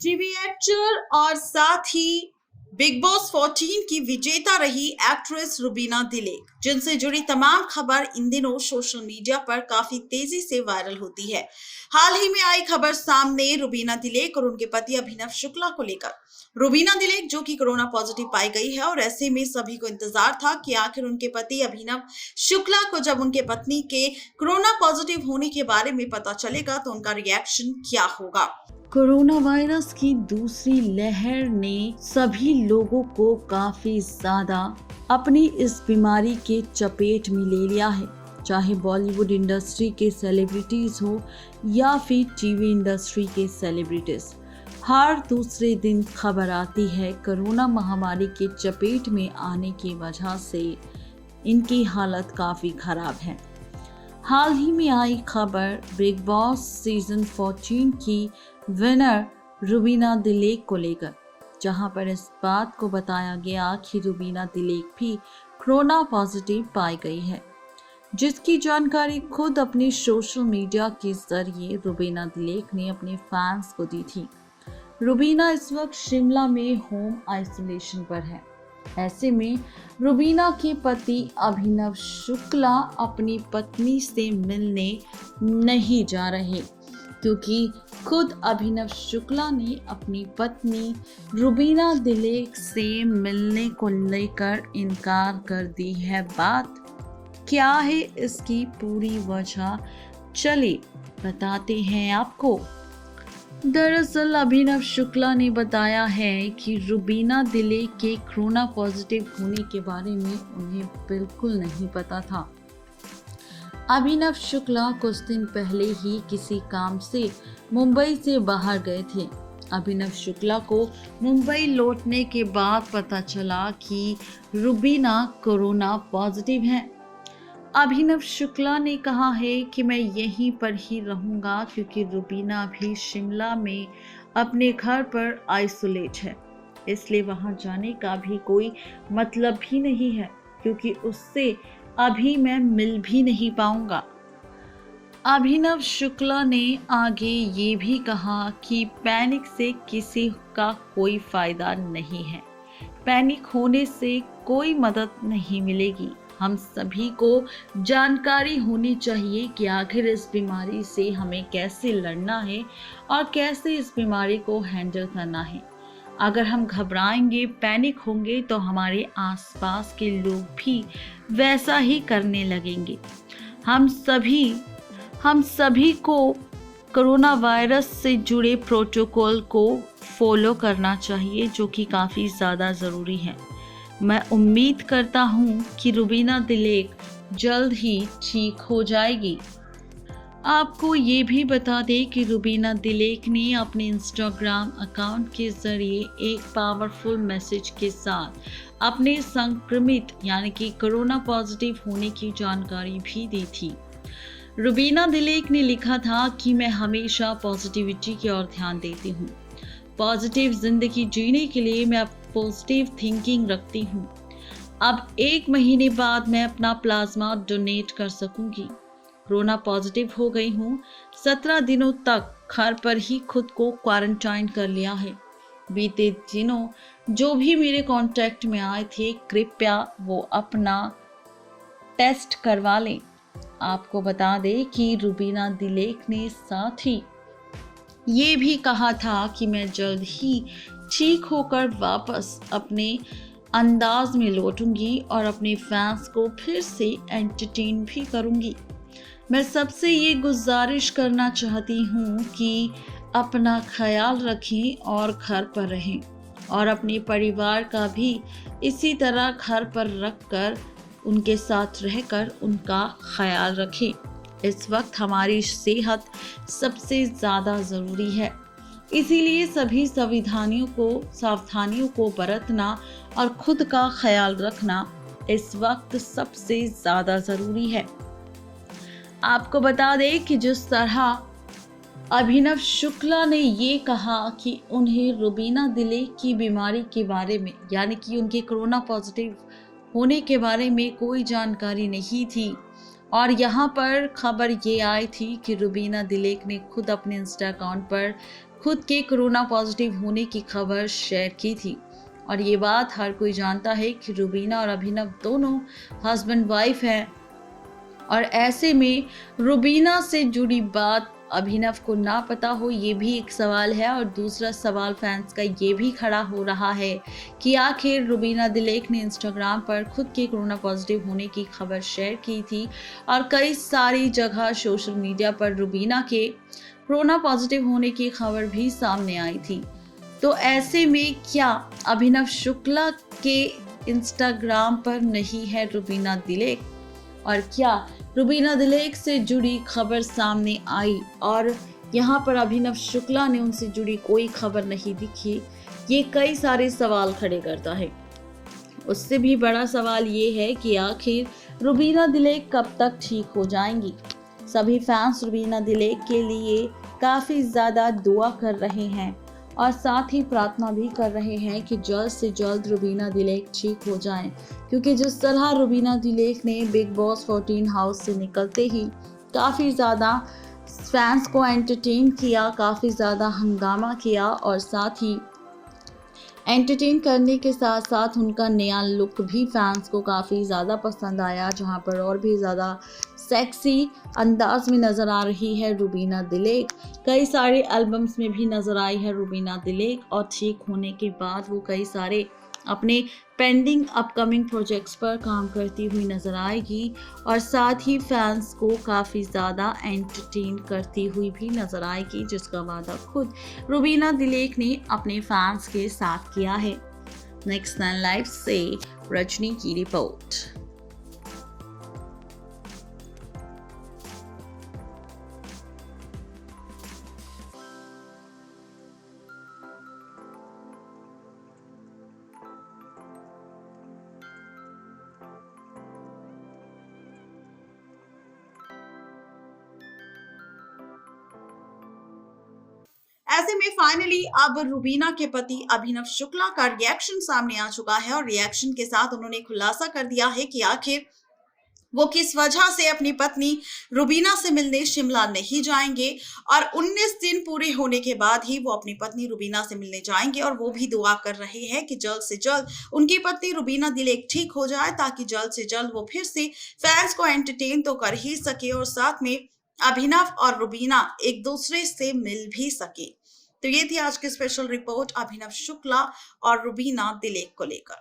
TV actor और साथ ही big boss 14 की विजेता रही एक्ट्रेस रुबीना दिलेक, जिनसे जुड़ी तमाम खबर इन दिनों सोशल मीडिया पर काफी तेजी से वायरल होती है। हाल ही में आई खबर सामने रुबीना दिलेक और उनके पति अभिनव शुक्ला को लेकर। रुबीना दिलेक जो कि कोरोना पॉजिटिव पाई गई है, और ऐसे में सभी को इंतजार था कि आखिर उनके पति अभिनव शुक्ला को जब उनके पत्नी के कोरोना पॉजिटिव होने के बारे में पता चलेगा तो उनका रिएक्शन क्या होगा। कोरोना वायरस की दूसरी लहर ने सभी लोगों को काफी ज्यादा अपनी इस बीमारी के चपेट में ले लिया है। चाहे बॉलीवुड इंडस्ट्री के सेलिब्रिटीज हो या फिर टीवी इंडस्ट्री के सेलिब्रिटीज, हर दूसरे दिन खबर आती है कोरोना महामारी के चपेट में आने की वजह से इनकी हालत काफी खराब है। हाल ही में आई खबर बिग बॉस सीजन 14 की विनर रुबीना दिलेक को लेकर, जहां पर इस बात को बताया गया कि रुबीना दिलेक भी कोरोना पॉजिटिव पाई गई है, जिसकी जानकारी खुद अपने सोशल मीडिया के जरिए रुबीना दिलेक ने अपने फैंस को दी थी। रुबीना इस वक्त शिमला में होम आइसोलेशन पर है। ऐसे में रुबीना के पति अभिनव शुक्ला अपनी पत्नी से मिलने नहीं जा रहे, क्योंकि खुद अभिनव शुक्ला ने अपनी पत्नी रुबीना दिलेक से मिलने को लेकर इनकार कर दी है। बात क्या है इसकी पूरी वजह, चले बताते हैं आपको। दरअसल अभिनव शुक्ला ने बताया है कि रुबीना दिलेक के कोरोना पॉजिटिव होने के बारे में उन्हें बिल्कुल नहीं पता था। अभिनव शुक्ला कुछ दिन पहले ही किसी काम से मुंबई से बाहर गए थे। अभिनव शुक्ला को मुंबई लौटने के बाद पता चला कि रुबीना कोरोना पॉजिटिव है। अभिनव शुक्ला ने कहा है कि मैं यहीं पर ही रहूंगा, क्योंकि रुबीना भी शिमला में अपने घर पर आइसोलेट है, इसलिए वहां जाने का भी कोई मतलब भी नहीं है, क्योंकि उससे अभी मैं मिल भी नहीं पाऊंगा। अभिनव शुक्ला ने आगे ये भी कहा कि पैनिक से किसी का कोई फायदा नहीं है, पैनिक होने से कोई मदद नहीं मिलेगी। हम सभी को जानकारी होनी चाहिए कि आखिर इस बीमारी से हमें कैसे लड़ना है और कैसे इस बीमारी को हैंडल करना है। अगर हम घबराएंगे, पैनिक होंगे, तो हमारे आसपास के लोग भी वैसा ही करने लगेंगे। हम सभी को कोरोना वायरस से जुड़े प्रोटोकॉल को फॉलो करना चाहिए, जो कि काफ़ी ज़्यादा ज़रूरी है। मैं उम्मीद करता हूँ कि रुबीना दिलेक जल्द ही ठीक हो जाएगी। आपको ये भी बता दें कि रुबीना दिलेक ने अपने इंस्टाग्राम अकाउंट के जरिए एक पावरफुल मैसेज के साथ अपने संक्रमित यानी कि कोरोना पॉजिटिव होने की जानकारी भी दी थी। रुबीना दिलेक ने लिखा था कि मैं हमेशा पॉजिटिविटी की ओर ध्यान देती हूँ। पॉजिटिव जिंदगी जीने के लिए मैं पॉजिटिव थिंकिंग रखती हूँ। अब 1 महीने बाद मैं अपना प्लाज्मा डोनेट कर सकूंगी। कोरोना पॉजिटिव हो गई हूँ। 17 दिनों तक घर पर ही खुद को क्वारंटाइन कर लिया है। बीते दिनों जो भी मेरे कांटेक्ट में आए थे, कृपया वो अपना टेस्ट करवा लें। आपको बता दें कि रुबीना दिलेक ने साथ ही ये भी कहा था कि मैं जल्द ही ठीक होकर वापस अपने अंदाज में लौटूंगी और अपने फैंस को फिर से एंटरटेन भी करूंगी। मैं सबसे ये गुजारिश करना चाहती हूँ कि अपना ख्याल रखें और घर पर रहें, और अपने परिवार का भी इसी तरह घर पर रखकर उनके साथ रहकर उनका ख्याल रखें। इस वक्त हमारी सेहत सबसे ज़्यादा ज़रूरी है, इसीलिए सभी सावधानियों को बरतना और खुद का ख्याल रखना इस वक्त सबसे ज़्यादा ज़रूरी है। आपको बता दें कि जिस तरह अभिनव शुक्ला ने ये कहा कि उन्हें रुबीना दिलेक की बीमारी के बारे में यानी कि उनके कोरोना पॉजिटिव होने के बारे में कोई जानकारी नहीं थी, और यहाँ पर खबर ये आई थी कि रुबीना दिलेक ने खुद अपने इंस्टा अकाउंट पर खुद के कोरोना पॉजिटिव होने की खबर शेयर की थी। और ये बात हर कोई जानता है कि रुबीना और अभिनव दोनों हस्बैंड वाइफ हैं, और ऐसे में रुबीना से जुड़ी बात अभिनव को ना पता हो, ये भी एक सवाल है। और दूसरा सवाल फैंस का ये भी खड़ा हो रहा है कि आखिर रुबीना दिलेक ने इंस्टाग्राम पर खुद के कोरोना पॉजिटिव होने की खबर शेयर की थी, और कई सारी जगह सोशल मीडिया पर रुबीना के कोरोना पॉजिटिव होने की खबर भी सामने आई थी। तो ऐसे में क्या अभिनव शुक्ला के इंस्टाग्राम पर नहीं है रुबीना दिलेक, और क्या रुबीना दिलेक से जुड़ी खबर सामने आई और यहाँ पर अभिनव शुक्ला ने उनसे जुड़ी कोई खबर नहीं दिखी, ये कई सारे सवाल खड़े करता है। उससे भी बड़ा सवाल ये है कि आखिर रुबीना दिलेक कब तक ठीक हो जाएंगी। सभी फैंस रुबीना दिलेक के लिए काफ़ी ज़्यादा दुआ कर रहे हैं और साथ ही प्रार्थना भी कर रहे हैं कि जल्द से जल्द रुबीना दिलेक ठीक हो जाएं, क्योंकि जिस तरह रुबीना दिलेक ने बिग बॉस 14 हाउस से निकलते ही काफ़ी ज़्यादा फैंस को एंटरटेन किया, काफ़ी ज़्यादा हंगामा किया, और साथ ही एंटरटेन करने के साथ साथ उनका नया लुक भी फैंस को काफ़ी ज़्यादा पसंद आया, जहां पर और भी ज़्यादा सेक्सी अंदाज में नज़र आ रही है रुबीना दिलेक। कई सारे एल्बम्स में भी नज़र आई है रुबीना दिलेक, और ठीक होने के बाद वो कई सारे अपने पेंडिंग अपकमिंग प्रोजेक्ट्स पर काम करती हुई नज़र आएगी, और साथ ही फैंस को काफ़ी ज़्यादा एंटरटेन करती हुई भी नज़र आएगी, जिसका वादा खुद रुबीना दिलेक ने अपने फैंस के साथ किया है। नेक्स्ट 9 लाइव से रजनी की रिपोर्ट। ऐसे में फाइनली अब रुबीना के पति अभिनव शुक्ला का रिएक्शन सामने आ चुका है, और रिएक्शन के साथ उन्होंने खुलासा कर दिया है कि आखिर वो किस वजह से अपनी पत्नी रुबीना से मिलने शिमला नहीं जाएंगे, और 19 दिन पूरे होने के बाद ही वो अपनी पत्नी रुबीना से मिलने जाएंगे। और वो भी दुआ कर रहे हैं कि जल्द से जल्द उनकी पत्नी रुबीना दिलेक ठीक हो जाए, ताकि जल्द से जल्द वो फिर से फैंस को एंटरटेन तो कर ही सके, और साथ में अभिनव और रुबीना एक दूसरे से मिल भी सके। तो ये थी आज की स्पेशल रिपोर्ट अभिनव शुक्ला और रुबीना दिलेक को लेकर।